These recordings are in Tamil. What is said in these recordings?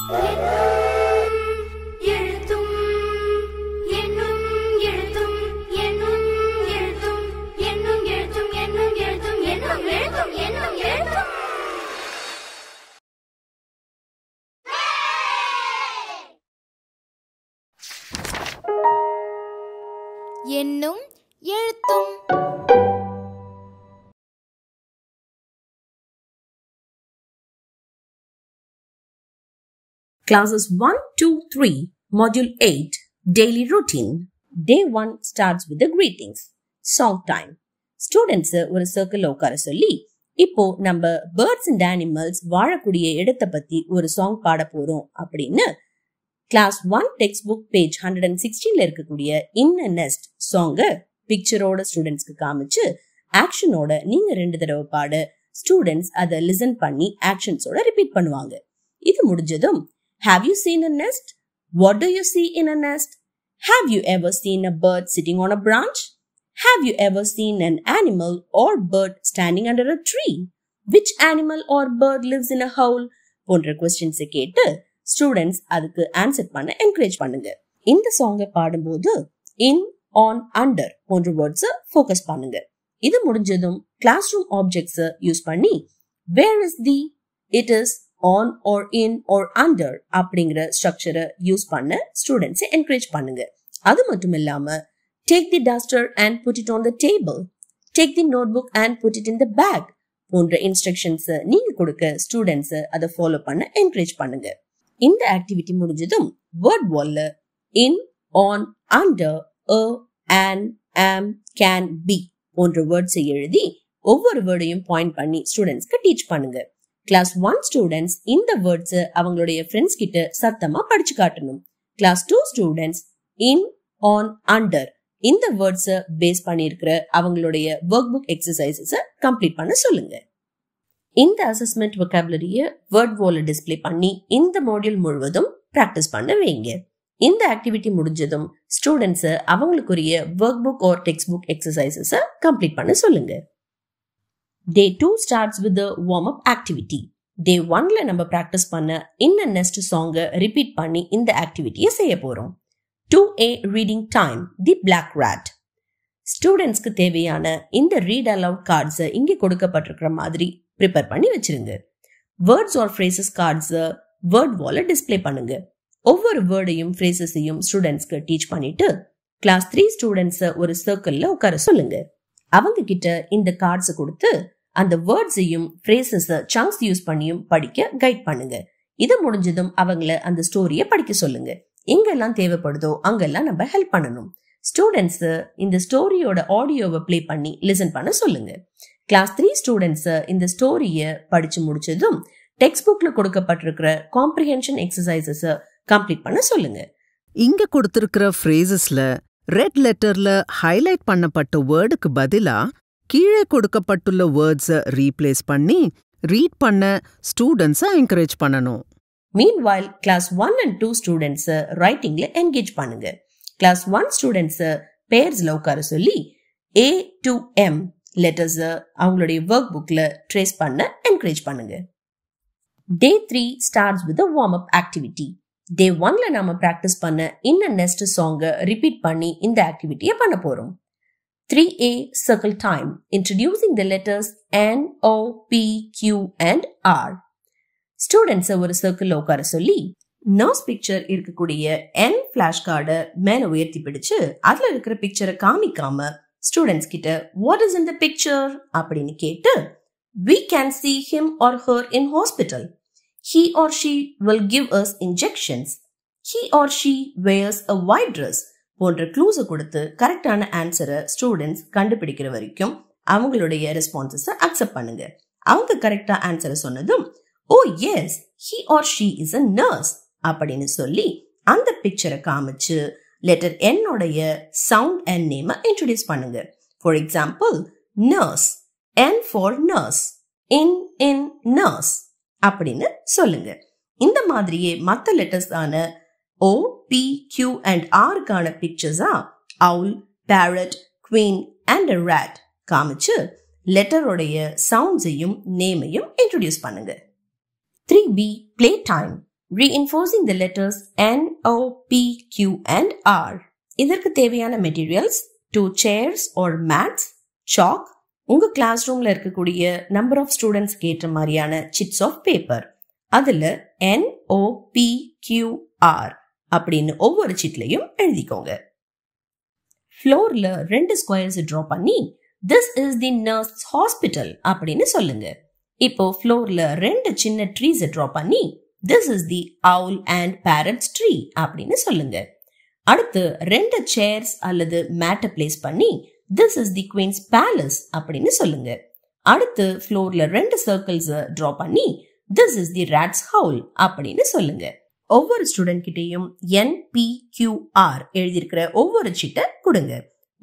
என்னும் எழுத்தும். Classes 1, 2, 3, Module 8, Daily Routine. Day 1 starts with the greetings. Song time. Students ஒரு சர்க்கிள் உட்கார சொல்லி, இப்போ நம்ம பேர்ட்ஸ் அண்ட் அனிமல்ஸ் வாழக்கூடிய இடத்தை பத்தி ஒரு சாங் பாட போறோம் அப்படின்னு கிளாஸ் 1 டெக்ஸ்ட் புக் பேஜ் 116ல இருக்கக்கூடிய இன் அ நெஸ்ட் சாங்க பிக்சரோட ஸ்டூடெண்ட்ஸ்க்கு காமிச்சு ஆக்ஷனோட நீங்க 2 தடவை பாட ஸ்டூடெண்ட்ஸ் அதை லிசன் பண்ணி ஆக்ஷன்ஸோட ரிப்பீட் பண்ணுவாங்க. இது முடிஞ்சதும் have you seen a nest? What do you see in a nest? Have you ever seen a bird sitting on a branch? Have you ever seen an animal or bird standing under a tree? Which animal or bird lives in a hole? போன்ற questions கேட்டு ஸ்டூடெண்ட்ஸ் அதுக்கு ஆன்சர் பண்ண என்கரேஜ் பண்ணுங்க. இந்த சாங்கை பாடும்போது in, on, under போன்ற வேர்ட்ஸ் ஃபோக்கஸ் பண்ணுங்க. இது முடிஞ்சதும் கிளாஸ் ரூம் ஆப்ஜெக்ட்ஸ் யூஸ் பண்ணி where is the, it is, on or in or under அப்படிங்கிற ஸ்ட்ரக்சரை யூஸ் பண்ண ஸ்டூடெண்ட்ஸ் என்கரேஜ் பண்ணுங்க. அது மட்டும் இல்லாம take the duster and put it on the table, take the notebook and put it in the bag போன்ற இன்ஸ்ட்ரக்ஷன்ஸ் நீங்க கொடுக்க ஸ்டூடெண்ட்ஸ் அதை ஃபாலோ பண்ண என்கரேஜ் பண்ணுங்க. இந்த ஆக்டிவிட்டி முடிஞ்சதும் வேர்ட் வால்ல in, on, under, a, an, am, can, be போன்ற வேர்ட்ஸை எழுதி ஒவ்வொரு வேர்டையும் பாயிண்ட் பண்ணி ஸ்டூடெண்ட்ஸ்க்கு டீச் பண்ணுங்க. கிளாஸ் 1 ஸ்டூடெண்ட்ஸ் இந்த வேர்ட்ஸ் அவங்களுடைய ஃப்ரெண்ட்ஸ் கிட்ட சத்தமா படிச்சு காட்டணும். Class 2 students in, on, under இந்த வேர்ட்ஸ் பேஸ் பண்ணியிருக்கிற அவங்களுடைய ஒர்க் புக் எக்ஸசைசஸ் கம்ப்ளீட் பண்ண சொல்லுங்க. இந்த அசஸ்மெண்ட் வொக்காபுலரிய வேர்ட் வால்ல டிஸ்பிளே பண்ணி இந்த மாடியூல் முழுவதும் பிராக்டிஸ் பண்ண வைங்க. இந்த ஆக்டிவிட்டி முடிஞ்சதும் ஸ்டூடெண்ட்ஸ் அவங்களுக்குரிய workbook or textbook exercises complete பண்ண சொல்லுங்க. Day 2 starts with the warm-up activity. Day 1ல நம்ம பிராக்டிஸ் பண்ண in a nest சாங்க ரிப்பீட் பண்ணி இந்த ஆக்டிவிட்டியை செய்ய போறோம். 2A reading time, the black rat. ஸ்டூடெண்ட்ஸ்க்கு தேவையான இந்த ரீட் அலவுட் கார்ட்ஸ் இங்கே கொடுக்கப்பட்டிருக்கிற மாதிரி ப்ரிப்பேர் பண்ணி வச்சிருங்க. Words or phrases cards word வால்ல டிஸ்பிளே பண்ணுங்க. ஒவ்வொரு வேர்டையும் ஃப்ரேசஸையும் ஸ்டூடெண்ட்ஸ்க்கு டீச் பண்ணிட்டு கிளாஸ் 3 ஸ்டூடெண்ட்ஸ் ஒரு சர்க்கிள்ல உட்கார சொல்லுங்க. அவங்க கிட்ட இந்த கார்ட்ஸ் கொடுத்து அந்த வேர்ட்ஸையும் ஃப்ரேசஸ் சங்க்ஸ் யூஸ் பண்ணியும் படிக்க கைட் பண்ணுங்க. இது முடிஞ்சதும் அவங்கள அந்த ஸ்டோரியை படிக்க சொல்லுங்க. எங்கெல்லாம் தேவைப்படுதோ அங்கெல்லாம் நம்ம ஹெல்ப் பண்ணணும். ஸ்டூடெண்ட்ஸ் இந்த ஸ்டோரியோட ஆடியோவை பிளே பண்ணி லிசன் பண்ண சொல்லுங்க. கிளாஸ் 3 ஸ்டூடெண்ட்ஸ் இந்த ஸ்டோரியை படிச்சு முடிச்சதும் டெக்ஸ்ட் புக்ல கொடுக்கப்பட்டிருக்கிற காம்ப்ரிஹென்ஷன் எக்ஸசைசஸ் கம்ப்ளீட் பண்ண சொல்லுங்க. இங்க கொடுத்திருக்கிற ஃப்ரேசஸ்ல ரெட் லெட்டர்ல ஹைலைட் பண்ணப்பட்ட வேர்டுக்கு பதிலா கீழே கொடுக்கப்பட்டுள்ள வேர்ட்ஸை ரீப்ளேஸ் பண்ணி ரீட் பண்ண ஸ்டூடெண்ட்ஸை என்கரேஜ் பண்ணணும். Meanwhile, class 1 and 2 students writingல engage பண்ணுங்க. class 1 students pairsல உட்கார சொல்லி A to M letters அவங்களுடைய work bookல trace பண்ண encourage பண்ணுங்க. Day 3 starts with a warm-up activity. Day 1ல நாம practice பண்ண in a nest song repeat பண்ணி இந்த activityயை பண்ண போறோம். 3A circle time, introducing the letters N, O, P, Q and R. Students ஒரு சர்க்கிள் உட்கார சொல்லி நர்ஸ் பிக்சர் இருக்கக்கூடிய என் பிளாஷ் கார்டை மேல உயர்த்தி பிடிச்சு அதுல இருக்கிற பிக்சரை காமிக்காம ஸ்டூடெண்ட்ஸ் கிட்ட what is in the picture அப்படின்னு கேட்டு we can see him or her in hospital. He or she will give us injections. He or she wears a white dress போன்ற க்ளூஸை கொடுத்து கரெக்டான ஆன்சரை ஸ்டூடெண்ட்ஸ் கண்டுபிடிக்கிற வரைக்கும் அவங்களுடைய ரெஸ்பான்சஸை அக்செப்ட் பண்ணுங்க. அவங்க கரெக்டா ஆன்சரை சொன்னதும் oh yes, he or she is a nurse அப்படின்னு சொல்லி அந்த பிக்சரை காமிச்சு லெட்டர் N உடைய சவுண்ட் அண்ட் நேம் இன்ட்ரோடியூஸ் பண்ணுங்க. For example nurse, N for nurse, in nurse அப்படின்னு சொல்லுங்க. இந்த மாதிரியே மற்ற லெட்டர்ஸ் ஆன O, P, Q and R கான பிக்சர்ஸா owl, parrot, queen and a rat காமிச்சு லெட்டருடைய சவுண்ட்ஸையும் நேமையும் இன்ட்ரோடியூஸ் பண்ணுங்க. 3B play time. reinforcing the letters N, O, P, Q and R. இதற்கு தேவையான materials 2 chairs or mats, chalk, உங்க கிளாஸ் ரூம்ல இருக்கக்கூடிய நம்பர் ஆஃப் ஸ்டூடெண்ட்ஸ் ஏற்ற மாதிரியான சிட்ஸ் ஆஃப் பேப்பர். அதுல NOPQR அப்படின்னு ஒவ்வொரு சிட்லையும் எழுதிக்கோங்க. ஃப்ளோர்ல 2 ஸ்கொயர்ஸ் டிரா பண்ணி this is the nurse hospital அப்படின்னு சொல்லுங்க. இப்போ ஃப்ளோர்ல 2 சின்ன ட்ரீஸ் டிரா பண்ணி this is the owl and parrot's tree அப்படின்னு சொல்லுங்க. அடுத்து 2 சேர்ஸ் அல்லது மேட்டை பிளேஸ் பண்ணி this is the queen's palace அப்படின்னு சொல்லுங்க. அடுத்து ஃப்ளோர்ல 2 சர்க்கிள்ஸ் டிரா பண்ணி this is the rat's howl அப்படின்னு சொல்லுங்க. ஒவ்வொரு ஸ்டூடெண்ட் கிட்டையும் NPQR எழுதியிருக்கிற ஒவ்வொரு சீட்டை கொடுங்க.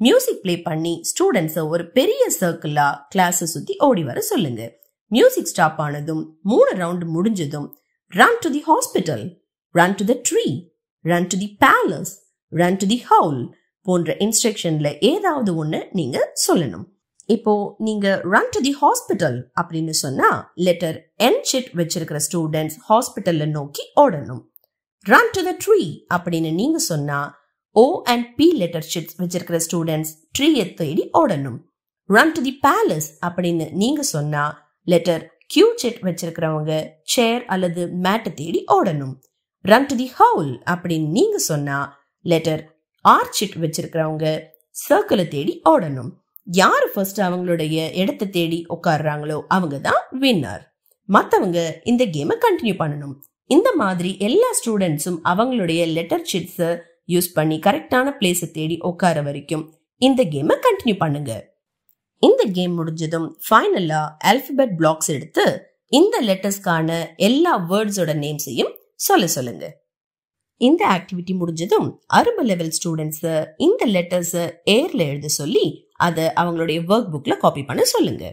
மியூசிக் பிளே பண்ணி ஸ்டூடெண்ட்ஸ ஒரு பெரிய சர்க்கிளா கிளாஸ் சுத்தி ஓடி வர சொல்லுங்க. மியூசிக் ஸ்டாப் ஆனதும் 3 ரவுண்ட் முடிஞ்சதும் run to the hospital, run to the tree, run to the palace, run to the howl போன்ற இன்ஸ்ட்ரக்ஷன்ல ஏதாவது ஒண்ணு நீங்க சொல்லணும். இப்போ நீங்க run to the hospital அப்படின்னு சொன்னா லெட்டர் N ஷீட் வச்சிருக்கிற ஸ்டூடெண்ட்ஸ் ஹாஸ்பிட்டல்ல நோக்கி ஓடணும். run to the tree அப்படின்னு நீங்க சொன்னா O and P letter sheets வச்சிருக்கிற ஸ்டூடெண்ட்ஸ் ட்ரீயை தேடி ஓடணும். run to the palace அப்படின்னு நீங்க சொன்னா லெட்டர் Q ஷீட் வச்சிருக்கிறவங்க சேர் அல்லது மேட்டை தேடி ஓடணும். run to the howl அப்படின்னு நீங்க சொன்னா லெட்டர் R ஷீட் வச்சிருக்கிறவங்க சர்க்கிளை தேடி ஓடணும். யாரு ஃபர்ஸ்ட் அவங்களுடைய இடத்தை தேடி உட்கார்றாங்களோ அவங்க தான் வின்னர். மத்தவங்க இந்த கேமை கண்டினியூ பண்ணணும். இந்த மாதிரி எல்லா ஸ்டூடெண்ட்ஸும் அவங்களுடைய லெட்டர் ஷீட்ஸை யூஸ் பண்ணி கரெக்டான பிளேஸை தேடி உட்கார வரைக்கும் இந்த கேமை கண்டினியூ பண்ணுங்க. இந்த கேம் முடிஞ்சதும் ஃபைனலா ஆல்பபெட் பிளாக்ஸ் எடுத்து இந்த லெட்டர்ஸ்க்கான எல்லா வேர்ட்ஸோட நேம்ஸையும் சொல்லுங்க. இந்த ஆக்டிவிட்டி முடிஞ்சதும் அரும்பு லெவல் ஸ்டூடெண்ட்ஸ் இந்த லெட்டர்ஸ் ஏர்ல எழுத சொல்லி அதை அவங்களுடைய ஒர்க் புக்ல காப்பி பண்ண சொல்லுங்க.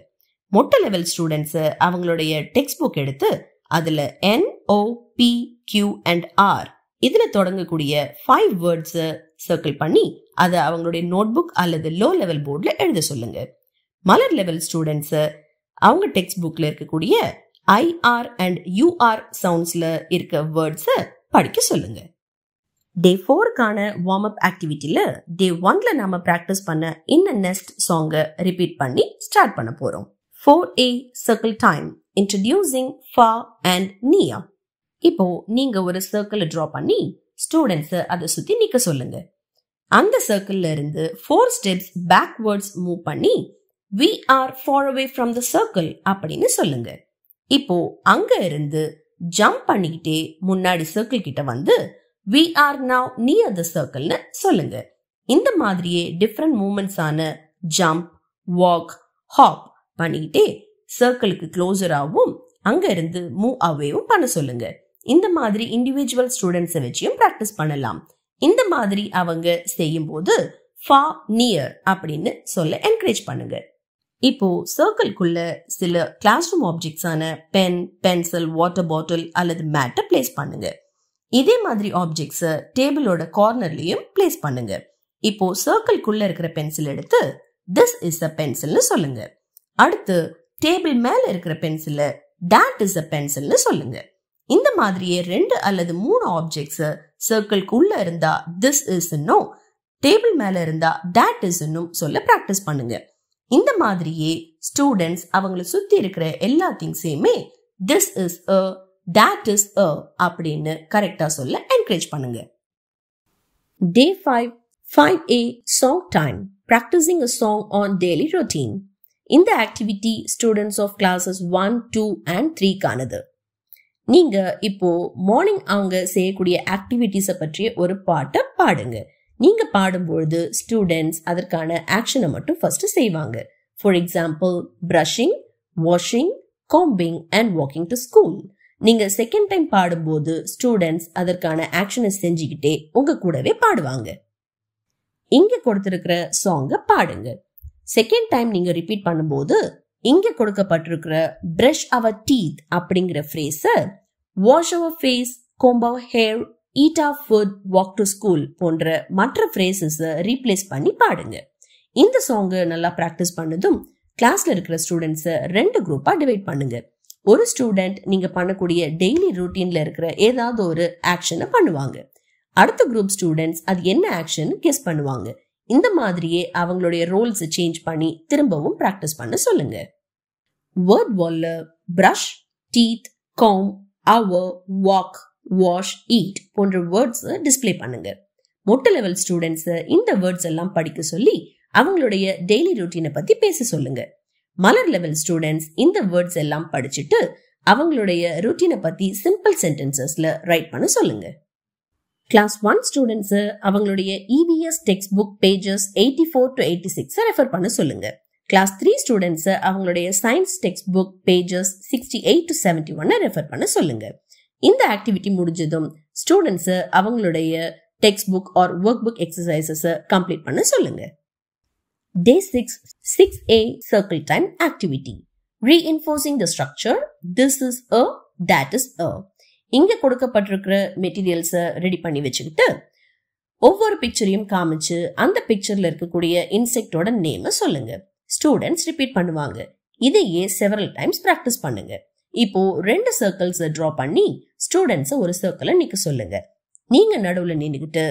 மொட்டை லெவல் ஸ்டூடெண்ட்ஸ் அவங்களுடைய டெக்ஸ்ட் புக் எடுத்து அதுல NOPQ and R இதுல தொடங்கக்கூடிய 5 வேர்ட்ஸ் சர்க்கிள் பண்ணி அதை அவங்களுடைய நோட் புக் அல்லது லோ லெவல் போர்ட்ல எழுத சொல்லுங்க. மலர் லெவல் ஸ்டூடெண்ட்ஸ் அவங்க டெக்ஸ்ட் புக்ல இருக்கக்கூடிய IR and UR சவுண்ட்ஸ்ல இருக்க வேர்ட்ஸ் படிக்க சொல்லுங்க. டே 4க்கான வார்ம் அப் ஆக்டிவிட்டில டே 1ல நாம பிராக்டிஸ் பண்ண இன்ன நெஸ்ட் சாங்கை ரிப்பீட் பண்ணி ஸ்டார்ட் பண்ண போறோம். 4A circle time introducing Fa and Nia. இப்போ நீங்க ஒரு சர்க்கிள் டிரா பண்ணி ஸ்டூடெண்ட்ஸ் அதை சுத்தி நிக்க சொல்லுங்க. அந்த சர்க்கிள்ல இருந்து 4 ஸ்டெப்ஸ் பேக்வர்ட்ஸ் மூவ் பண்ணி we are far away from the circle அப்படின்னு சொல்லுங்க. இப்போ அங்க இருந்து ஜம்ப் பண்ணிக்கிட்டே முன்னாடி சர்க்கிள் கிட்ட வந்து we are now near the circle னு சொல்லுங்க. இந்த மாதிரியே டிஃபரண்ட் மூவ்மெண்ட்ஸ் ஆன ஜம்ப், வாக், ஹாப் பண்ணிக்கிட்டே சர்க்கிளுக்கு க்ளோசராகவும் அங்க இருந்து மூவ் அவேவும் பண்ண சொல்லுங்க. இந்த மாதிரி இண்டிவிஜுவல் ஸ்டூடெண்ட்ஸை வச்சியும் பிராக்டிஸ் பண்ணலாம். இந்த மாதிரி அவங்க செய்யும் போது far near அப்படின்னு சொல்ல என்கரேஜ் பண்ணுங்க. இப்போ சர்க்கிள்குள்ள சில கிளாஸ் ரூம் ஆப்ஜெக்ட்ஸ் ஆன பென், பென்சில், வாட்டர் பாட்டில் அல்லது மேட்டை பிளேஸ் பண்ணுங்க. இதே மாதிரி ஆப்ஜெக்ட்ஸ் டேபிளோட கார்னர்லயும் பிளேஸ் பண்ணுங்க. இப்போ சர்க்கிள்குள்ள இருக்கிற பென்சில் எடுத்து this is a pencilனு சொல்லுங்க. அடுத்து டேபிள் மேல இருக்கிற பென்சில that is a pencilனு சொல்லுங்க. இந்த மாதிரியே 2 அல்லது 3 ஆப்ஜெக்ட்ஸ் சர்க்கிள்க்கு உள்ள இருந்தா this is னும் டேபிள் மேல இருந்தா that is னும் சொல்ல பிராக்டிஸ் பண்ணுங்க. இந்த மாதிரியே ஸ்டூடெண்ட்ஸ் அவங்களை சுத்தி இருக்கிற எல்லா திங்ஸையுமே this is a, that is a அப்படின்னு கரெக்டா சொல்ல என்கரேஜ் பண்ணுங்க. Day 5 5A song time practicing a song on daily routine. இந்த activity students of classes 1, 2 and 3 கானது. நீங்க இப்போ மார்னிங் அவங்க செய்யக்கூடிய ஆக்டிவிட்டிஸை பற்றிய ஒரு பாட்டை பாடுங்க. நீங்க பாடும்பொழுது ஸ்டூடெண்ட்ஸ் அதற்கான ஆக்ஷனை மட்டும் ஃபர்ஸ்ட் செய்வாங்க. For example brushing, washing, combing and walking to school. நீங்க செகண்ட் டைம் பாடும்போது ஸ்டூடெண்ட்ஸ் அதற்கான ஆக்ஷனை செஞ்சுக்கிட்டே உங்க கூடவே பாடுவாங்க. இங்க கொடுத்திருக்கிற சாங்க பாடுங்க. செகண்ட் டைம் நீங்க ரிப்பீட் பண்ணும்போது இங்க கொடுக்கப்பட்டிருக்கிற brush our teeth அப்படிங்கிற ஃப்ரேஸ wash our face, comb our hair, eat our food, walk to school போன்ற மற்ற ஃப்ரேசஸ் ரீப்ளேஸ் பண்ணி பாடுங்க. இந்த சாங் நல்லா பிராக்டிஸ் பண்ணதும் கிளாஸ்ல இருக்கிற ஸ்டூடெண்ட்ஸ் 2 குரூப்பா டிவைட் பண்ணுங்க. ஒரு ஸ்டூடெண்ட் நீங்க பண்ணக்கூடிய டெய்லி ரூட்டீன்ல இருக்கிற ஏதாவது ஒரு ஆக்ஷனை பண்ணுவாங்க. அடுத்த குரூப் ஸ்டூடெண்ட்ஸ் அது என்ன ஆக்ஷன் கெஸ் பண்ணுவாங்க. இந்த மாதிரியே அவங்களுடைய ரோல்ஸ் சேஞ்ச் பண்ணி திரும்பவும் பிராக்டிஸ் பண்ண சொல்லுங்க. வேர்ட் வால்ல பிரஷ், டீத், காம், அவர், வாக், வாஷ், ஈட் போன்ற வேர்ட்ஸ் டிஸ்பிளே பண்ணுங்க. மொட்டை லெவல் ஸ்டூடெண்ட்ஸ் இந்த வேர்ட்ஸ் எல்லாம் படிக்க சொல்லி அவங்களுடைய டெய்லி ரூட்டீனை பத்தி பேச சொல்லுங்க. மலர் லெவல் ஸ்டூடெண்ட்ஸ் இந்த வேர்ட்ஸ் எல்லாம் படிச்சுட்டு அவங்களுடைய ரூட்டீனை பத்தி சிம்பிள் சென்டென்சஸ்ல ரைட் பண்ண சொல்லுங்க. கிளாஸ் 1 ஸ்டூடெண்ட்ஸ் அவங்களுடைய EVS text book pages 84 to 86 refer பண்ண சொல்லுங்க. கிளாஸ் 3 ஸ்டூடெண்ட்ஸ் அவங்களுடைய science text book pages 68 to 71 refer பண்ண சொல்லுங்க. இந்த ஆக்டிவிட்டி முடிஞ்சதும் ஸ்டூடெண்ட்ஸ் அவங்களுடைய text book or work book exercises complete பண்ண சொல்லுங்க. Day 6, 6A circle time activity. Reinforcing the structure. This is a, that is a. இங்க கொடுக்கப்பட்டிருக்கிற மெட்டீரியல்ஸ ரெடி பண்ணி வச்சுக்கிட்டு ஒவ்வொரு பிக்சரையும் காமிச்சு அந்த பிக்சர்ல இருக்கக்கூடிய இன்செக்டோட நேம சொல்லுங்க. ஸ்டூடெண்ட்ஸ் ரிப்பீட் பண்ணுவாங்க. இதையே செவரல் டைம்ஸ் பிராக்டிஸ் பண்ணுங்க. இப்போ 2 சர்க்கிள்ஸ் டிரா பண்ணி ஸ்டூடெண்ட்ஸ் ஒரு சர்க்கிளை நிக்க சொல்லுங்க. நீங்க நடுவுல நின்னுக்கிட்டு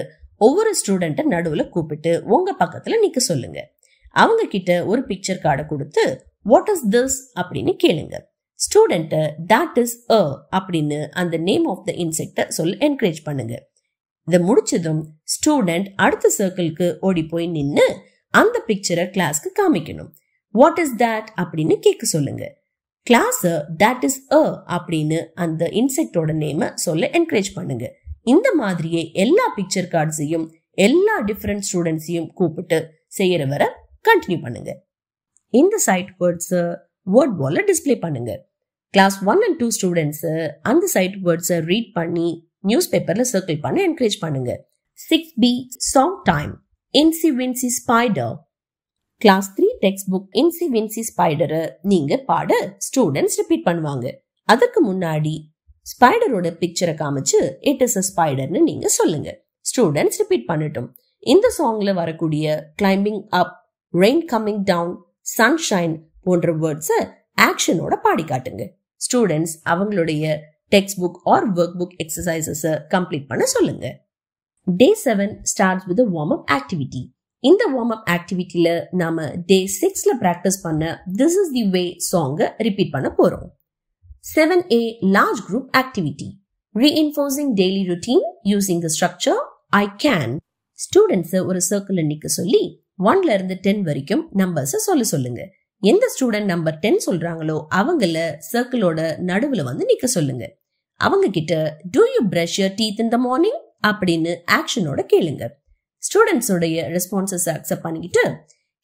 ஒவ்வொரு ஸ்டூடெண்ட்டை நடுவுல கூப்பிட்டு உங்க பக்கத்துல நிக்க சொல்லுங்க. அவங்க கிட்ட ஒரு பிக்சர் கார்டை கொடுத்து வாட் இஸ் திஸ் அப்படின்னு கேளுங்க. ஸ்டூடெண்ட் that is a அப்படின்னு அந்த நேம் ஆஃப் த இன்செக்ட சொல்ல என்கரேஜ் பண்ணுங்க. இதை முடிச்சதும் ஸ்டூடெண்ட் அடுத்த சர்க்கிள்க்கு ஓடி போய் நின்னு அந்த பிக்சரை கிளாஸ்க்கு காமிக்கணும். வாட் இஸ் தட் அப்படின்னு கேட்க சொல்லுங்க. கிளாஸ் that is a அப்படின்னு அந்த இன்செக்டோட நேம சொல்ல என்கரேஜ் பண்ணுங்க. இந்த மாதிரியே எல்லா பிக்சர் கார்ட்ஸையும் எல்லா டிஃபரெண்ட் ஸ்டூடெண்ட்ஸையும் கூப்பிட்டு செய்யற வர கண்டினியூ பண்ணுங்க. இந்த சைட் வேர்ட்ஸ் வேர்ட் வால்ல டிஸ்பிளே பண்ணுங்க. கிளாஸ் 1 and 2 ஸ்டூடெண்ட்ஸ் அந்த சைட் வேர்ட்ஸை ரீட் பண்ணி நியூஸ் பேப்பர்ல சர்க்கிள் பண்ண என்கரேஜ் பண்ணுங்க. 6B song time. Incy Wincy spider. Class 3 textbook Incy Wincy ஸ்பைடரை நீங்க பாட ஸ்டூடெண்ட்ஸ் ரிப்பீட் பண்ணுவாங்க. அதுக்கு முன்னாடி ஸ்பைடரோட பிக்சரை காமிச்சு இட் இஸ் அ ஸ்பைடர்னு நீங்க சொல்லுங்க. ஸ்டூடெண்ட்ஸ் ரிப்பீட் பண்ணட்டும். இந்த சாங்ல வரக்கூடிய climbing up, rain coming down, sunshine போன்ற வேர்ட்ஸை ஆக்ஷனோட பாடி காட்டுங்க. ஸ்டூடெண்ட்ஸ் அவங்களுடைய text book or work book exercises complete பண்ண சொல்லுங்க. Day 7 starts with a warm up activity. இந்த வார்ம் அப் ஆக்டிவிட்டில நாம Day 6ல பிராக்டிஸ் பண்ண This is the way சாங்க ரிப்பீட் பண்ண போறோம். 7A large group activity. Reinforcing daily routine using the structure I can. Students ஒரு சர்க்கிள்ல நிக்க சொல்லி 1ல இருந்து 10 வரைக்கும் நம்பர்ஸ் சொல்லுங்க. எந்த ஸ்டூடெண்ட் நம்பர் 10 சொல்றாங்களோ அவங்கள சர்க்கிளோட நடுவுல வந்து நிக்க சொல்லுங்க. அவங்க கிட்ட do you brush your teeth in the morning அப்படின்னு ஆக்ஷனோட கேளுங்க. ஸ்டூடெண்ட்ஸோடைய ரெஸ்பான்சஸ் அக்செப்ட் பண்ணிக்கிட்டு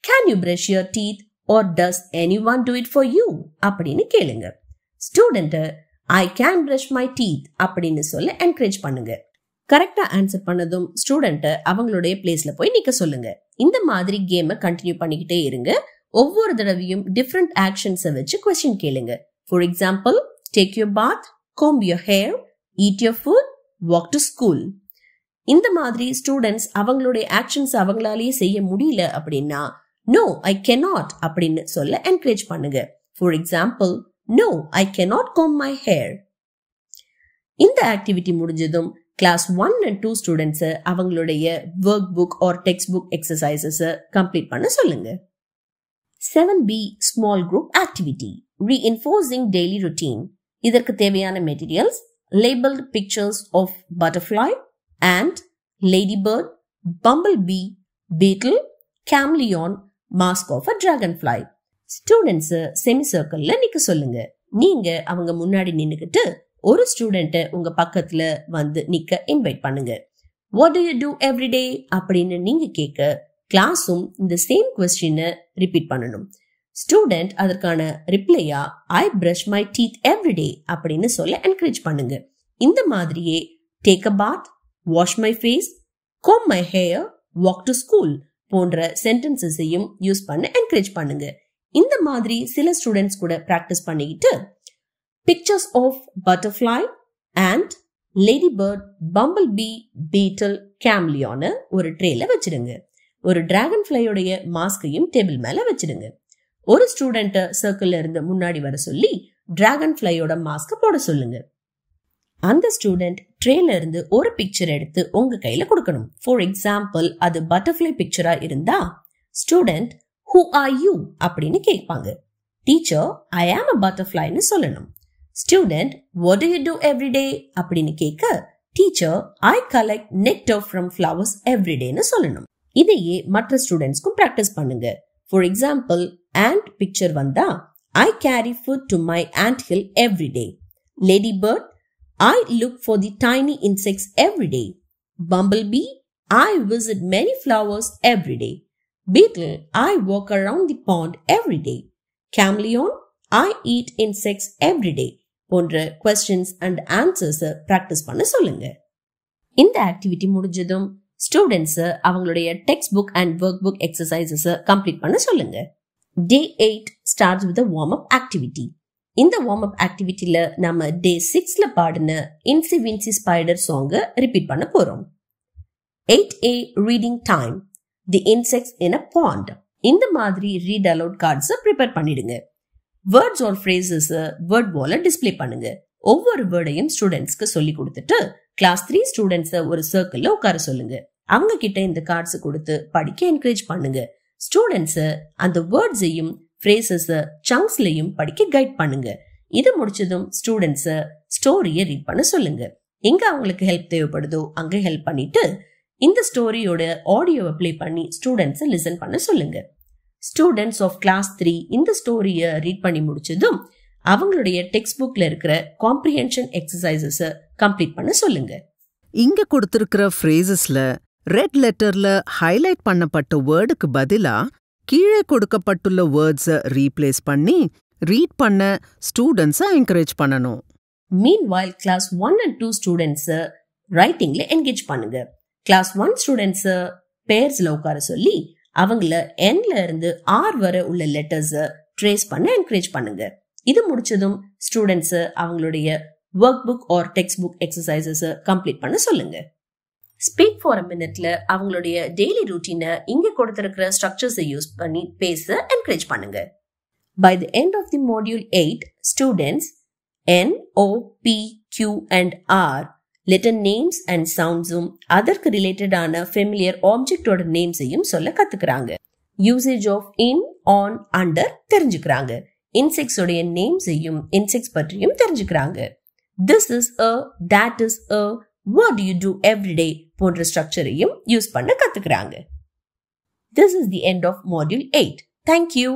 can you brush your teeth or does anyone do it for you அப்படின்னு கேளுங்க. Student I can brush my teeth அப்படின்னு சொல்ல என்கரேஜ் பண்ணுங்க. கரெக்டா ஆன்சர் பண்ணதும் ஸ்டூடெண்ட் அவங்களுடைய பிளேஸ்ல போய் நிக்க சொல்லுங்க. இந்த மாதிரி கேமை கண்டினியூ பண்ணிக்கிட்டே இருங்க. ஒவ்வொரு தடவையும் டிஃப்ரெண்ட் ஆக்ஷன்ஸை வச்சு கொஸ்டின் கேளுங்க. For example, take your bath, comb your hair, eat your food, walk to school. இந்த மாதிரி ஸ்டூடெண்ட்ஸ் அவங்களுடைய ஆக்ஷன்ஸ் அவங்களாலேயே செய்ய முடியல அப்படின்னா no I cannot அப்படின்னு சொல்ல என்கரேஜ் பண்ணுங்க. For example, no I cannot comb my hair. இந்த ஆக்டிவிட்டி முடிஞ்சதும் கிளாஸ் 1 and 2 ஸ்டூடெண்ட்ஸ் அவங்களுடைய workbook or textbook exercises complete பண்ண சொல்லுங்க. 7B small group activity. Reinforcing daily routine. இதற்கு தேவையான materials labeled pictures of butterfly, ant, ladybird, bumblebee, beetle, chameleon, mask of a dragonfly. Students semi சர்க்கிள்ல நிக்க சொல்லுங்க. நீங்க அவங்க முன்னாடி நின்னுக்கிட்டு ஒரு ஸ்டூடெண்ட் உங்க பக்கத்துல வந்து நிக்க இன்வைட் பண்ணுங்க. What do you do every day அப்படின்னு நீங்க கேட்க கிளாஸும் இந்த சேம் கொஸ்டினை ரிப்பீட் பண்ணணும். ஸ்டூடெண்ட் அதற்கான ரிப்ளையா I brush my teeth every day அப்படின்னு சொல்ல என்கரேஜ் பண்ணுங்க. இந்த மாதிரியே take a bath, wash my face, comb my hair, walk to school போன்ற சென்டென்சஸையும் யூஸ் பண்ண என்கரேஜ் பண்ணுங்க. இந்த மாதிரி சில ஸ்டூடெண்ட்ஸ் கூட பிராக்டிஸ் பண்ணிக்கிட்டு pictures of butterfly, ant, ladybird, bumblebee, beetle, chameleon ஒரு ட்ரேல வச்சிடுங்க. ஒரு டிராகன் ஃபிளையோடைய மாஸ்கையும் டேபிள் மேல வச்சிடுங்க. ஒரு ஸ்டூடெண்ட் சர்க்கிள்ல இருந்து முன்னாடி வர சொல்லி டிராகன் ஃபிளையோட மாஸ்க் போட சொல்லுங்க. அந்த ஸ்டூடெண்ட் ட்ரேல இருந்து ஒரு பிக்சர் எடுத்து உங்க கையில கொடுக்கணும். ஃபார் எக்ஸாம்பிள் அது பட்டர்ஃப்ளை பிக்சரா இருந்தா ஸ்டூடெண்ட் who are you அப்படின்னு கேட்பாங்க. டீச்சர் I am a butterflyன்னு சொல்லணும். Student what do you do every day அப்படின்னு கேட்க teacher I collect nectar from flowers every dayன்னு சொல்லணும். இதையே மற்ற ஸ்டூடெண்ட்ஸ்க்கும் பிராக்டிஸ் பண்ணுங்க. ஃபார் எக்ஸாம்பிள் ant பிக்சர் வந்தா I carry food to my ant hill every day. Ladybird I look for the tiny insects every day. Bumblebee I visit many flowers every day. Beetle I walk around the pond every day. Chameleon I eat insects every day. போன்ற questions and answers practice பண்ண சொல்லுங்க. இந்த ஆக்டிவிட்டி முடிஞ்சதும் ஸ்டூடெண்ட்ஸ் அவங்களுடைய text book and work book exercises complete பண்ண சொல்லுங்க. Day 8 starts with a warm-up activity. இந்த வார்ம்-அப் ஆக்டிவிட்டில நம்ம Day 6ல பாடின இன்சி வின்சி ஸ்பைடர் சாங்கை ரிப்பீட் பண்ண போறோம். 8A reading time. The insects in a pond. இந்த மாதிரி ரீட் அலவுட் கார்ட்ஸ் ப்ரிப்பேர் பண்ணிடுங்க. வேர்ட்ஸ் ஆர் ஃப்ரேசஸ் வேர்ட் வால்ல டிஸ்ப்ளே பண்ணுங்க. ஒவ்வொரு வேர்டையும் ஸ்டூடெண்ட்ஸ்க்கு சொல்லி கொடுத்துட்டு கிளாஸ் 3 ஸ்டூடெண்ட்ஸை ஒரு சர்க்கிள்ல உட்கார சொல்லுங்க. அவங்க கிட்ட இந்த கார்ட்ஸ் கொடுத்து படிக்க என்கரேஜ் பண்ணுங்க. ஸ்டூடெண்ட்ஸ் அந்த வேர்ட்ஸையும் ஃப்ரேசஸ் சங்க்ஸ்லயும் படிக்க கைட் பண்ணுங்க. இது முடிச்சதும் ஸ்டூடெண்ட்ஸ் ஸ்டோரியை ரீட் பண்ண சொல்லுங்க. எங்க அவங்களுக்கு ஹெல்ப் தேவைப்படுதோ அங்க ஹெல்ப் பண்ணிட்டு இந்த ஸ்டோரியோட ஆடியோவை ப்ளே பண்ணி ஸ்டூடெண்ட்ஸ் லிசன் பண்ண சொல்லுங்க. ஸ்டூடெண்ட்ஸ் ஆஃப் கிளாஸ் 3 இந்த ஸ்டோரியை ரீட் பண்ணி முடிச்சதும் அவங்களுடைய டெக்ஸ்ட் புக்ல இருக்கிற காம்ப்ரிஹென்ஷன் எக்ஸசைசஸ் கம்ப்ளீட் பண்ண சொல்லுங்க. இங்க கொடுத்திருக்கிற ஃப்ரேசஸ்ல ரெட் லெட்டர்ல ஹைலைட் பண்ணப்பட்ட வேர்டுக்கு பதிலா கீழே கொடுக்கப்பட்டுள்ள வேர்ட்ஸை ரீப்ளேஸ் பண்ணி ரீட் பண்ண ஸ்டூடெண்ட்ஸை என்கரேஜ் பண்ணணும். மீன்வைல் கிளாஸ் 1 and 2 ஸ்டூடெண்ட்ஸ் ரைட்டிங்ல என்கேஜ் பண்ணுங்க. கிளாஸ் 1 ஸ்டூடெண்ட்ஸ் பேர்ஸ்ல உட்கார சொல்லி அவங்கள Nல இருந்து R வரை உள்ள லெட்டர்ஸ் ட்ரேஸ் பண்ண என்கரேஜ் பண்ணுங்க. இது முடிச்சதும் ஸ்டூடெண்ட்ஸ் அவங்களுடைய workbook or textbook exercises complete பண்ண சொல்லுங்க. ஸ்பீக் ஃபார் அ மினிட்ல அவங்களுடைய டெய்லி ரூட்டீனை இங்க கொடுத்திருக்கிற ஸ்ட்ரக்சர்ஸை யூஸ் பண்ணி பேச என்கரேஜ் பண்ணுங்க. By the end of the module 8, students N, O, P, Q and R letter names and soundsum அதற்கு ரிலேட்டடான ஃபெமிலியர் ஆப்ஜெக்டோட நேம்ஸையும் சொல்ல கத்துக்கிறாங்க. Usage of in, on, under தெரிஞ்சுக்கிறாங்க. இன்செக்ட்ஸ் உடைய நேம்ஸையும் இன்செக்ட்ஸ் பற்றியும் தெரிஞ்சுக்கிறாங்க. This is a, that is a, what do you do every day போன்ற ஸ்ட்ரக்சரையும் யூஸ் பண்ண கத்துக்கிறாங்க. This is the end of module 8. Thank you.